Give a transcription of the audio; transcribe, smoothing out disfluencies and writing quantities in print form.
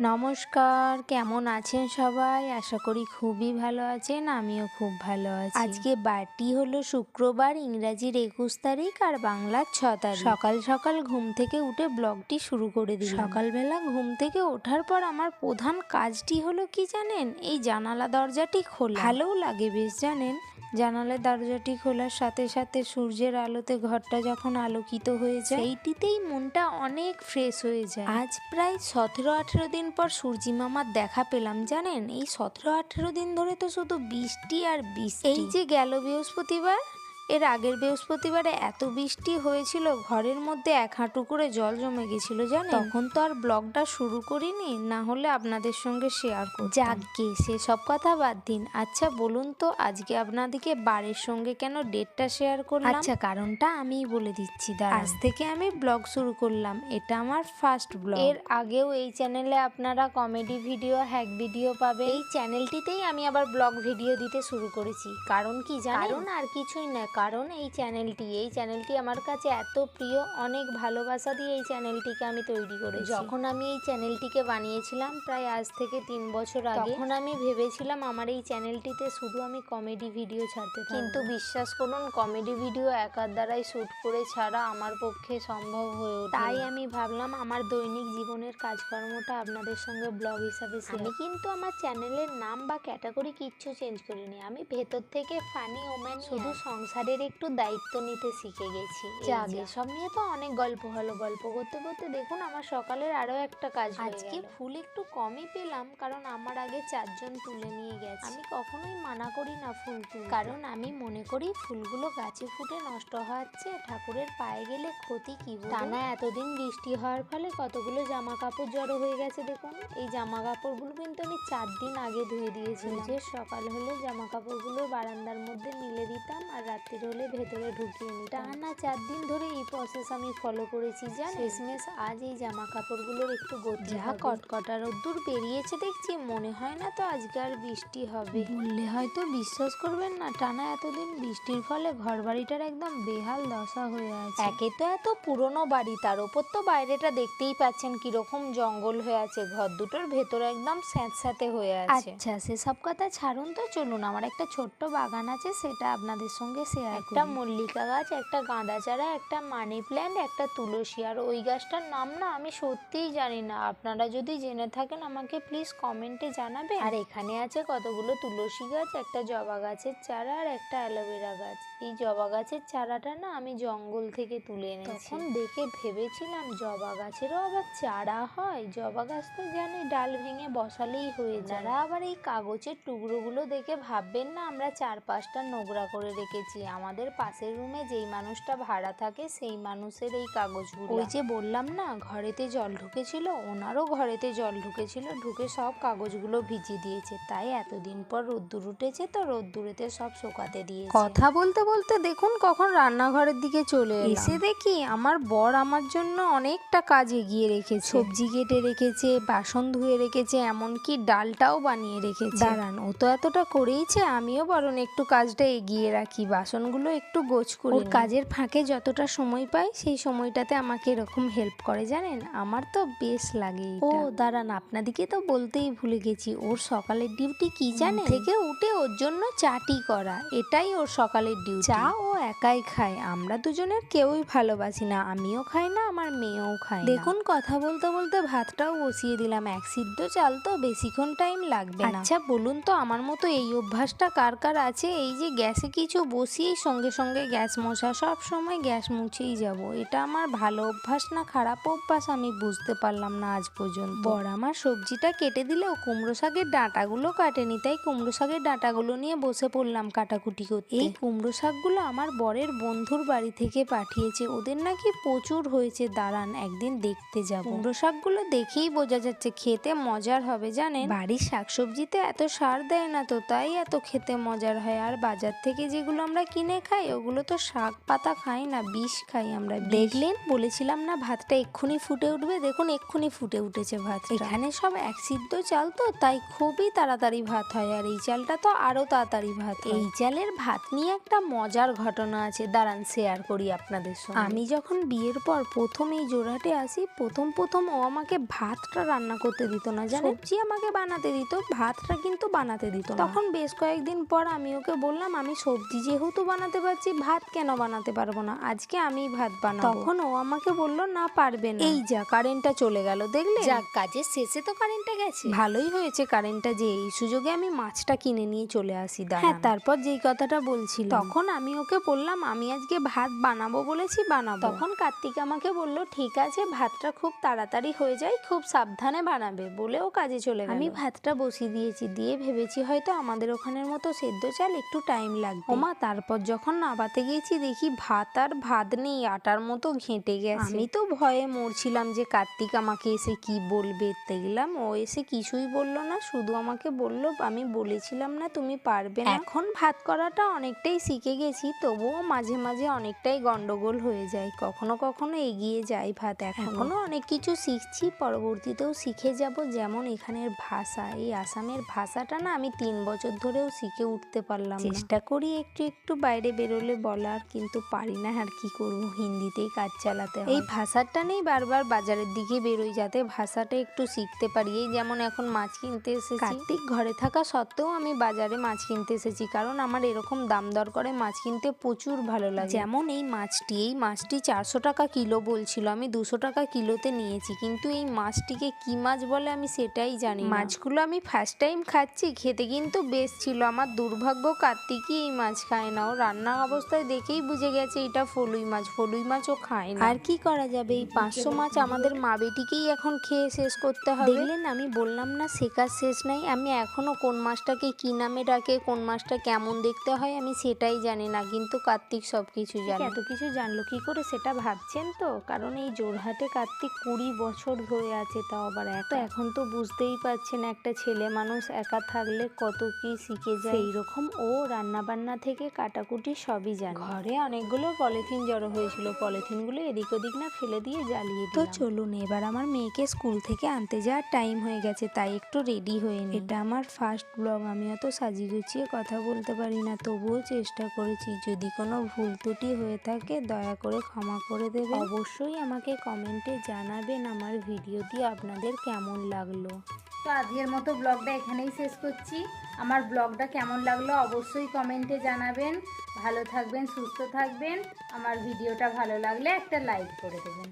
নমস্কার, কেমন আছেন সবাই? আশা করি খুবই ভালো আছেন, আমিও খুব ভালো আছি। আজকে বারটি হলো শুক্রবার, ইংরাজির ২১ তারিখ আর বাংলার ৬ তারিখ। সকাল সকাল ঘুম থেকে উঠে ব্লগটি শুরু করে দিই। সকালবেলা ঘুম থেকে ওঠার পর আমার প্রধান কাজটি হলো কি জানেন? এই জানালা দরজাটি খোলা। ভালোও লাগে বেশ জানেন। জানালার দরজাটি খোলার সাথে সাথে সূর্যের আলোতে ঘরটা যখন আলোকিত হয়ে যায়, সেইটিতেই মনটা অনেক ফ্রেশ হয়ে যায়। আজ প্রায় ১৭-১৮ দিন পর সূর্যি মামার দেখা পেলাম জানেন। এই ১৭-১৮ দিন ধরে তো শুধু বৃষ্টি আর বৃষ্টি। এই যে গেল বৃহস্পতিবার, এর আগের বৃহস্পতিবারে এত বৃষ্টি হয়েছিল, ঘরের মধ্যে ১ হাঁটু করে জল জমে গেছিল জানেন। তখন তো আর ব্লগটা শুরু করিনি, না হলে আপনাদের সঙ্গে শেয়ার করতাম। যাকগে, সেসব কথা বাদ দিন। আচ্ছা বলুন তো, আজকে আপনাদেরকে বারের সঙ্গে কেন ডেটটা শেয়ার করলাম? আচ্ছা, কারণটা আমিই বলে দিচ্ছি। আজ থেকে আমি ব্লগ শুরু করলাম, এটা আমার ফার্স্ট ব্লগ। এর আগেও এই চ্যানেলে আপনারা কমেডি ভিডিও, হ্যাক ভিডিও পাবে। এই চ্যানেলটিতেই আমি আবার ব্লগ ভিডিও দিতে শুরু করেছি। কারণ কি জানেন? কারণ আর কিছুই না, কারণ এই চ্যানেলটি আমার কাছে এত প্রিয়, অনেক ভালোবাসা দিয়ে এই চ্যানেলটিকে আমি তৈরি করেছি। যখন আমি এই চ্যানেলটিকে বানিয়েছিলাম প্রায় আজ থেকে ৩ বছর আগে, তখন আমি ভেবেছিলাম আমার এই চ্যানেলটিতে শুধু আমি কমেডি ভিডিও ছাড়তে থাকব। কিন্তু বিশ্বাস করুন, কমেডি ভিডিও একার দ্বারাই শ্যুট করে ছাড়া আমার পক্ষে সম্ভব হয়ে ওঠে। তাই আমি ভাবলাম আমার দৈনিক জীবনের কাজকর্মটা আপনাদের সঙ্গে ব্লগ হিসাবে শেয়ার। আমি কিন্তু আমার চ্যানেলের নাম বা ক্যাটাগরি কিচ্ছু চেঞ্জ করিনি। আমি ভেতর থেকে ফানি ওম্যান, শুধু সংসারের একটু দায়িত্ব নিতে শিখে গেছি। যাকে সব নিয়ে তো অনেক গল্প হলো। গল্প করতে করতে দেখুন আমার সকালের আরো একটা কাজ হয়ে গেল। আজকে ফুল একটু কমই পেলাম, কারণ আমার আগে ৪ জন তুলে নিয়ে গেছে। আমি কখনোই মানা করি না ফুল তুলতে, কারণ আমি মনে করি ফুলগুলো গাছে ফুটে নষ্ট হচ্ছে, ঠাকুরের পায়ে গেলে ক্ষতি কি। টানা এতদিন বৃষ্টি হওয়ার ফলে কতগুলো জামা কাপড় জড়ো হয়ে গেছে দেখুন। এই জামা কাপড়গুলো কিন্তু আমি ৪ দিন আগে ধুয়ে দিয়েছিলাম। যে সকাল হলে জামা কাপড়গুলো বারান্দার মধ্যে মেলে দিতাম আর রাত্রির হলে ভেতরে ঢুকিয়ে নিতাম। টানা ৪ দিন ধরে এই প্রসেস আমি ফলো করেছি জানেন। শেষমেশ আজ এই জামা কাপড়গুলোর একটু গতি, যা কটকটা রোদ্দুর বেরিয়েছে দেখছি, মনে হয় না তো আজকে আর বৃষ্টি হবে। বললে হয়তো বিশ্বাস করবেন না, টানা এতদিন বৃষ্টির ফলে ঘর বাড়িটার একদম বেহাল দশা হয়ে আছে। একে তো এত পুরনো বাড়ি, তার উপর তো বাইরেটা দেখতেই পাচ্ছেন কিরকম জঙ্গল হয়ে আছে, ঘর দুটোর ভেতরে একদম স্যাঁতস্যাঁতে হয়ে আছে। আচ্ছা সেসব কথা ছাড়ুন তো, চলুন আমার একটা ছোট্ট বাগান আছে, সেটা আপনাদের সঙ্গে শেয়ার করি। একটা মল্লিকা গাছ, একটা গাঁদা চারা, একটা মানি প্ল্যান্ট, একটা তুলসী, আর ওই গাছটার নাম না আমি সত্যিই জানি না। আপনারা যদি জেনে থাকেন আমাকে প্লিজ কমেন্টে জানাবেন। আর এখানে আছে কতগুলো তুলসী গাছ, একটা জবা গাছের চারা আর একটা অ্যালোভেরা গাছ। এই জবা গাছের চারাটা না আমি জঙ্গল থেকে তুলে এনেছি। তখন দেখে ভেবেছিলাম জবা গাছেরও আবার চারা হয়। জবা গাছ তো জানি ডাল ভেঙে বসালেই হয়ে যায়। যারা আবার এই কাগজের টুকরোগুলো দেখে ভাববেন না আমরা চারপাশটা নোংরা করে রেখেছি। আমাদের পাশের রুমে যেই মানুষটা ভাড়া থাকে সেই মানুষের এই কাগজগুলো। ওই যে বললাম না ঘরেতে জল ঢুকেছিল, ওনারও ঘরেতে জল ঢুকেছিল, ঢুকে সব কাগজগুলো ভিজিয়ে দিয়েছে। তাই এতদিন পর রোদ্দুর উঠেছে তো রোদ্দুরেতে সব শুকাতে দিয়েছে। কথা বলতে বলতে দেখুন কখন রান্নাঘরের দিকে চলে এসে দেখি আমার বর আমার জন্য অনেকটা কাজ এগিয়ে রেখেছে। সবজি কেটে রেখেছে, বাসন ধুয়ে রেখেছে, এমনকি ডালটাও বানিয়ে রেখেছে। দাঁড়ান, ও তো এতটা করেইছে, আমিও বরং একটু কাজটা এগিয়ে রাখি, বাসনগুলো একটু গোছ করে। ওর কাজের ফাঁকে যতটা সময় পাই সেই সময়টাতে আমাকে এরকম হেল্প করে জানেন, আমার তো বেশ লাগে। ও দাঁড়ান, আপনাদিকে তো বলতেই ভুলে গেছি, ওর সকালের ডিউটি কি জানেন? থেকে উঠে ওর জন্য চাটি করা, এটাই ওর সকালের ডিউটি। চা ও একাই খায়, আমরা দুজনের কেউই ভালোবাসি না, আমিও খাই না, আমার মেয়েও খায় না। দেখুন কথা বলতে বলতে ভাতটাও বসিয়ে দিলাম। ১ সিদ্ধ চাল তো বেশিক্ষণ টাইম লাগবে না। আচ্ছা বলুন তো আমার মতো এই অভ্যাসটা কার কার আছে? এই যে গ্যাসে কিছু বসিয়েই সঙ্গে সঙ্গে গ্যাস মোছা, সব সময় গ্যাস মুছেই যাব। এটা আমার ভালো অভ্যাস না খারাপ অভ্যাস আমি বুঝতে পারলাম না আজ পর্যন্ত। বর আমার সবজিটা কেটে দিলেও কুমড়ো শাকের ডাঁটাগুলো কাটেনি, তাই কুমড়ো শাকের ডাঁটাগুলো নিয়ে বসে পড়লাম কাটাকুটি করতে। এই কুমড়ো শাকগুলো আমার বরের বন্ধুর বাড়ি থেকে পাঠিয়েছে, ওদের নাকি প্রচুর হয়েছে। দাঁড়ান একদিন দেখতে যাব। কুমড়ো শাকগুলো দেখেই বোঝা যাচ্ছে খেতে মজার হবে জানেন। বাড়ির শাকসবজিতে এত সার দেয় না তো, তাই এত খেতে মজার হয়। আর বাজার থেকে যেগুলো আমরা কিনে খাই ওগুলো তো শাক পাতা খাই না, বিষ খাই আমরা। দেখলেন বলেছিলাম না ভাতটা এক্ষুনি ফুটে উঠবে, দেখুন এক্ষুনি ফুটে উঠেছে ভাত। এখানে সব ১ সিদ্ধ চাল তো, তাই খুবই তাড়াতাড়ি ভাত হয়, আর এই চালটা তো আরো তাড়াতাড়ি ভাত। এই চালের ভাত নিয়ে একটা মজার ঘটনা আছে, দাঁড়ান শেয়ার করি আপনাদের সঙ্গে। আমি যখন বিয়ের পর প্রথম এই জোড়হাটে আসি, প্রথম ও আমাকে ভাতটা রান্না করতে দিত না, সবজি আমাকে বানাতে দিত, ভাতটা কিন্তু বানাতে দিত না। তখন বেশ কয়েকদিন পর আমি ওকে বললাম, আমি সবজি যেহেতু বানাতে পারছি, ভাত কেন বানাতে পারবো না, আজকে আমি ভাত বানাবো। তখন ও আমাকে বললো না, পারবে না। এই যা কারেন্টটা চলে গেল, দেখলে? যাক, কাজের শেষে তো কারেন্টটা গেছে, ভালোই হয়েছে কারেন্টটা, যে এই সুযোগে আমি মাছটা কিনে নিয়ে চলে আসি। হ্যাঁ, তারপর যেই কথাটা বলছিল, তখন আমি ওকে বললাম আমি আজকে ভাত বানাবো বলেছি, বানাবো। তখন কার্তিক আমাকে বললো ঠিক আছে, ভাতটা খুব তাড়াতাড়ি হয়ে যায়, খুব সাবধানে বানাবে, বলেও কাজে চলে গেল। আমি ভাতটা বসিয়ে দিয়েছি, দিয়ে ভেবেছি হয়তো আমাদের ওখানের মতো সেদ্ধ চাল, একটু টাইম লাগবে। ওমা, তারপর যখন নাবাতে গেছি দেখি ভাত আর ভাত নেই, আটার মতো ঘেঁটে গেছে। আমি তো ভয়ে মরছিলাম যে কার্তিক আমাকে এসে কি বলবে। দেখলাম ও এসে কিছুই বললো না, শুধু আমাকে বললো আমি বলেছিলাম না তুমি পারবে না। এখন ভাত করাটা অনেকটাই শিখে গেছি, তবুও মাঝে মাঝে অনেকটাই গন্ডগোল হয়ে যায়, কখনো কখনো এগিয়ে যায় ভাত। এখনো অনেক কিছু শিখছি, পরবর্তীতেও শিখে যাব। যেমন এখানের ভাষা, এই আসামের ভাষাটা না আমি 3 বছর ধরেও শিখে উঠতে পারলাম না। চেষ্টা করি একটু একটু বাইরে বেরোলে বলার, কিন্তু পারি না, আর কি করবো, হিন্দিতেই কাজ চালাতে হয়। এই ভাষাটা নেই, বারবার বাজারের দিকে বেরোই যাতে ভাষাটা একটু শিখতে পারি। এই যেমন এখন মাছ কিনতে এসেছি, কার্তিক ঘরে থাকা সত্ত্বেও আমি বাজারে মাছ কিনতে এসেছি, কারণ আমার এরকম দাম দর করে মাছ কিনতে প্রচুর ভালো লাগে। যেমন এই মাছটি 400 টাকা কিলো বলছিল, আমি 200 টাকা কিলোতে নিয়েছি, কিন্তু এই মাছটিকে কি মাছ বলে আমি সেটাই জানি না। মাছগুলো আমি ফার্স্ট টাইম খাচ্ছি, খেতে কিন্তু বেশ ছিল। আমার দুর্ভাগ্য কার্তিকই এই মাছ খায় না, ও রান্না অবস্থায় দেখেই বুঝে গেছে এটা ফলুই মাছ ও খায় না। আর কি করা যাবে, এই 500 মাছ আমাদের মা বেটিকেই এখন খেয়ে শেষ করতে হবে। দেখলেন, আমি বললাম না শেখার শেষ নাই। আমি এখনো কোন মাছটাকে কি নামে ডাকে, কোন মাছটা কেমন দেখতে হয় আমি সেটাই জানি না, কিন্তু কার্তিক সবকিছু জানে। এত কিছু জানলো কি করে সেটা ভাবছেন তো, কারণ এই জোড়হাটে কার্তিক 20 বছর ধরে আছে, তাও আবার একা। এখন তো বুঝতেই পারছেন একটা ছেলে মানুষ একা থাকলে কত কি শিখে যায়। এইরকম ও রান্না বান্না থেকে কাটাকুটি সবই জানে। ঘরে অনেকগুলো পলিথিন জড়ো হয়েছিল, পলিথিনগুলো এদিক ওদিক না ফেলে দিয়ে জ্বালিয়ে দিলাম। তো চলুন, এবার আমার মেয়েকে স্কুল থেকে আনতে যাওয়ার টাইম হয়ে গেছে, তাই একটু রেডি হয়ে নিই। এটা আমার ফার্স্ট ব্লগ, আমি অত সাজিয়ে গুছিয়ে কথা বলতে পারি না, তবুও চেষ্টা করেছি। যদি কোনো ভুল ত্রুটি হয়ে থাকে দয়া করে ক্ষমা করে দেবে। অবশ্যই আমাকে কমেন্টে জানাবেন আমার ভিডিওটি আপনাদের কেমন লাগলো। তো আজকের মতো ব্লগটা এখানেই শেষ করছি। আমার ব্লগটা কেমন লাগলো অবশ্যই কমেন্টে জানাবেন। ভালো থাকবেন, সুস্থ থাকবেন। আমার ভিডিওটা ভালো লাগলে একটা লাইক করে দেবেন।